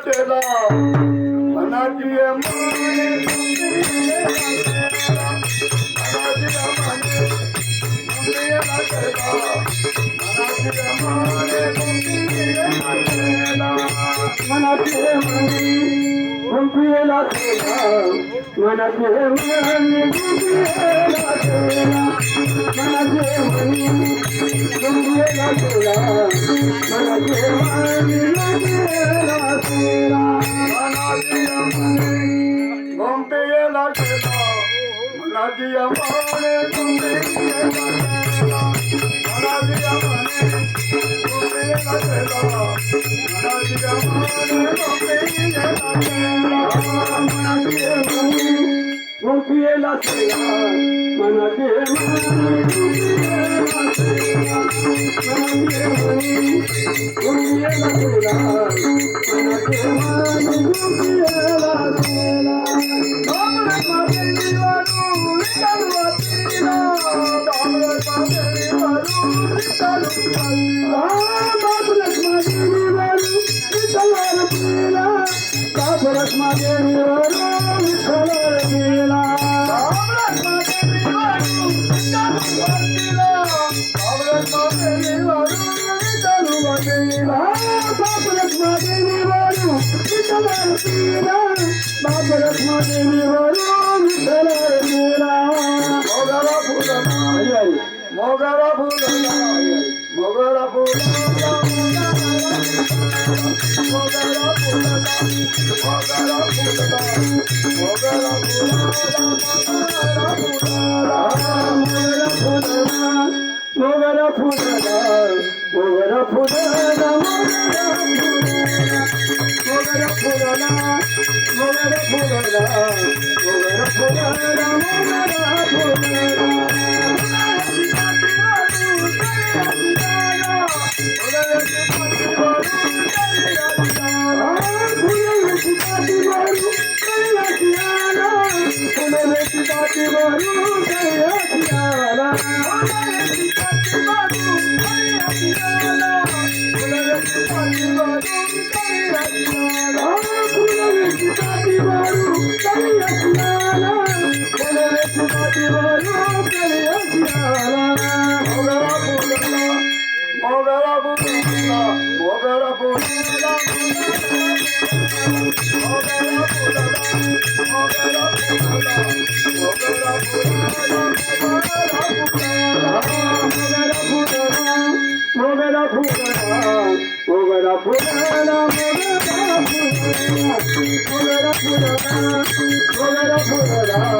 केला मनाची माने मनाची मनी गुंफिला केला मनाची मनी गुंफिला केला मनाची मनी गुंफिला केला मनाची मनी गुंफिला केला मनाची मनी गुंफिला केला मनाची मनी गुंफिला केला मनाची मनी गुंफिला केला मुखियेला केला मनाचे मुखियेला केला मनाचे मोगरा फुलला मोगरा फुलला मोगरा फुलला मोगरा फुलला मोगरा फुलला मोगरा फुलला मोगरा फुलला मोगरा फुलला मोगरा फुलला मोगरा फुलला